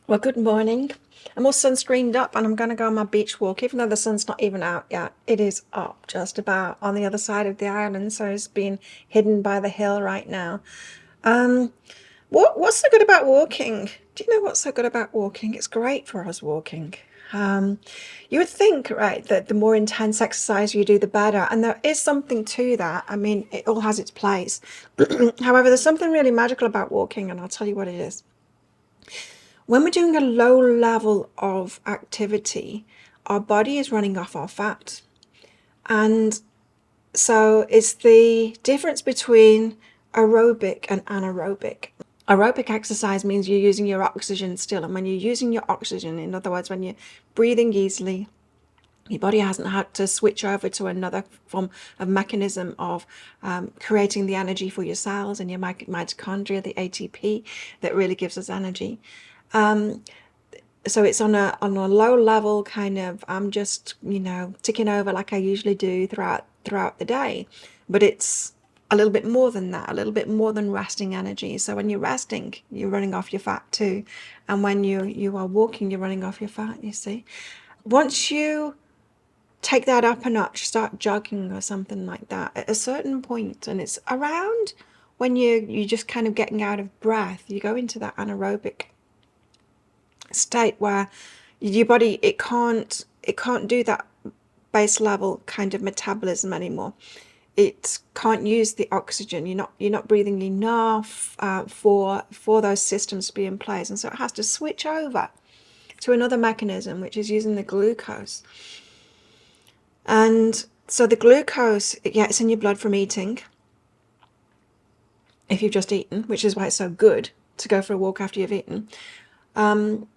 Well, good morning. I'm all sunscreened up and I'm going to go on my beach walk, even though the sun's not even out yet. It is up just about on the other side of the island, so it's been hidden by the hill right now. Um, what's so good about walking? Do you know what's so good about walking? It's great for us walking. Um, you would think, right, that the more intense exercise you do, the better. And there is something to that. I mean, it all has its place. However, there's something really magical about walking, and I'll tell you what it is. When we're doing a low level of activity, our body is running off our fat. And so it's the difference between aerobic and anaerobic. Aerobic exercise means you're using your oxygen still. And when you're using your oxygen, in other words, when you're breathing easily, your body hasn't had to switch over to another form of mechanism of creating the energy for your cells and your mitochondria, the ATP that really gives us energy. So it's on a low level kind of, I'm just, ticking over like I usually do throughout the day, but it's a little bit more than that, a little bit more than resting energy. So when you're resting, you're running off your fat too, and when you are walking, you're running off your fat. You see, once you take that up a notch, start jogging or something like that at a certain point, and it's around when you're just kind of getting out of breath, you go into that anaerobic state where your body it can't do that base level kind of metabolism anymore. It can't use the oxygen. You're not breathing enough for those systems to be in place, and so it has to switch over to another mechanism, which is using the glucose. And so the glucose, yeah, it's in your blood from eating, if you've just eaten, which is why it's so good to go for a walk after you've eaten. And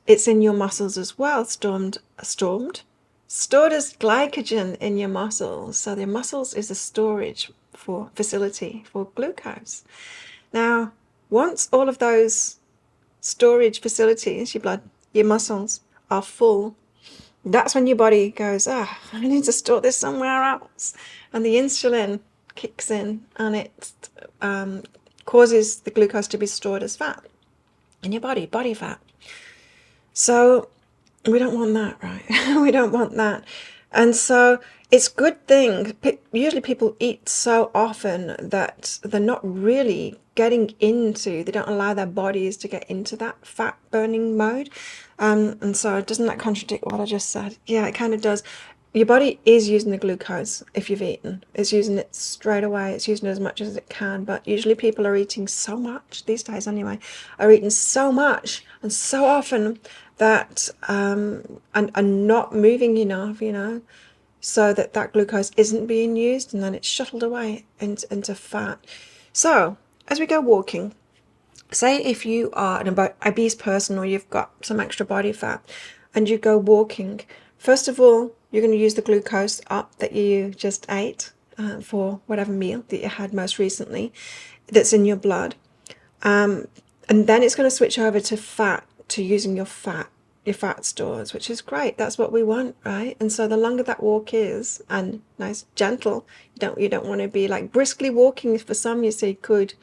it's in your muscles as well, stored as glycogen in your muscles. So the muscles is a storage for facility for glucose. Now, once all of those storage facilities, your blood, your muscles, are full, that's when your body goes, I need to store this somewhere else. And the insulin kicks in and it causes the glucose to be stored as fat in your body fat. So we don't want that, right? We don't want that. And so it's a good thing. Usually people eat so often that they're not really they don't allow their bodies to get into that fat burning mode. And so doesn't that contradict what I just said? Yeah, it kind of does. Your body is using the glucose if you've eaten. It's using it straight away. It's using it as much as it can. But usually people are eating so much, these days anyway, are eating so much and so often that and not moving enough, so that glucose isn't being used, and then it's shuttled away into fat. So as we go walking, say if you are an obese person or you've got some extra body fat and you go walking, first of all, you're going to use the glucose up that you just ate for whatever meal that you had most recently that's in your blood. And then it's going to switch over to using your fat stores, which is great. That's what we want, right? And so the longer that walk is, and nice, gentle, you don't want to be like briskly walking. For some, you see, could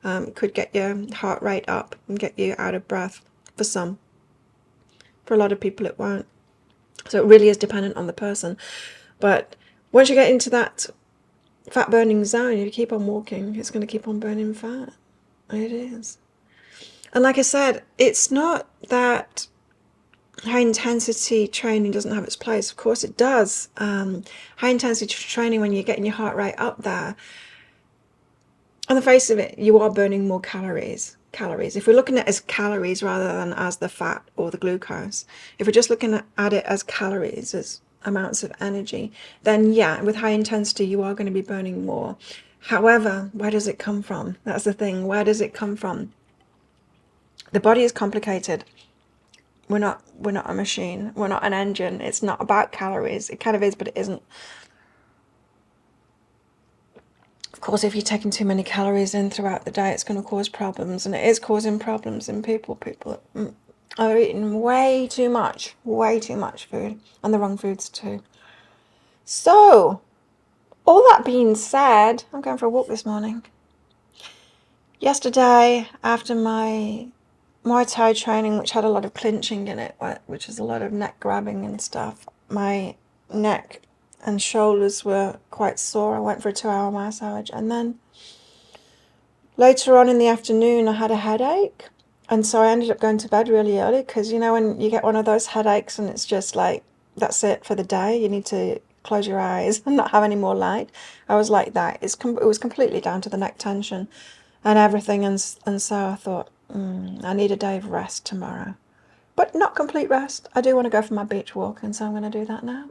get your heart rate up and get you out of breath. For some, for a lot of people, it won't. So it really is dependent on the person. But once you get into that fat burning zone, if you keep on walking, it's going to keep on burning fat. It is. And like I said, it's not that high intensity training doesn't have its place. Of course it does. High intensity training, when you're getting your heart rate up there, on the face of it, you are burning more calories. If we're looking at it as calories rather than as the fat or the glucose, if we're just looking at it as calories, as amounts of energy, then yeah, with high intensity, you are going to be burning more. However, where does it come from? That's the thing. Where does it come from? The body is complicated. We're not a machine. We're not an engine. It's not about calories. It kind of is, but it isn't. Of course, if you're taking too many calories in throughout the day, it's going to cause problems, and it is causing problems in people. People are eating way too much food, and the wrong foods too. So, all that being said, I'm going for a walk this morning. Yesterday, after my Muay Thai training, which had a lot of clinching in it, which is a lot of neck grabbing and stuff, my neck and shoulders were quite sore. I went for a 2-hour massage, and then later on in the afternoon I had a headache, and so I ended up going to bed really early, because you know when you get one of those headaches and it's just like, that's it for the day, you need to close your eyes and not have any more light. I was like that. It was completely down to the neck tension and everything, and so I thought, I need a day of rest tomorrow. But not complete rest. I do want to go for my beach walk, and so I'm going to do that now.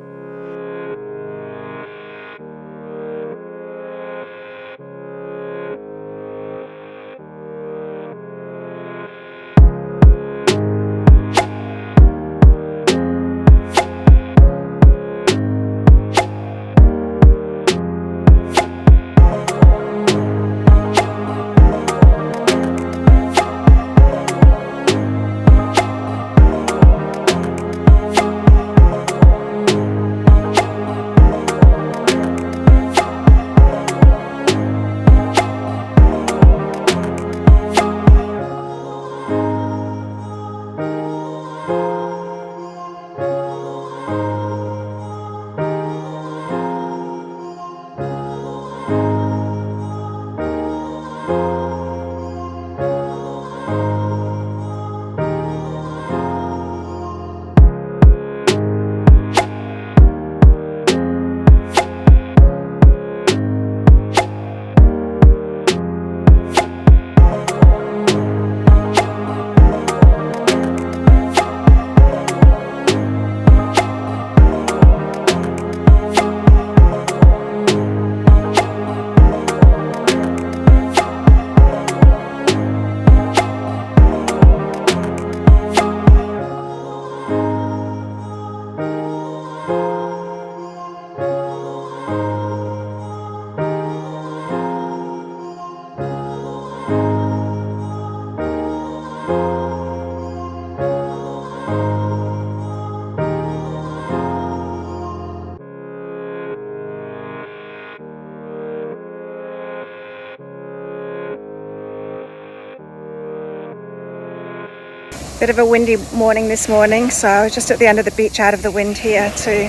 Bit of a windy morning this morning, so just at the end of the beach, out of the wind here, to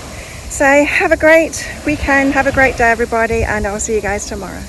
say have a great weekend, have a great day everybody, and I'll see you guys tomorrow.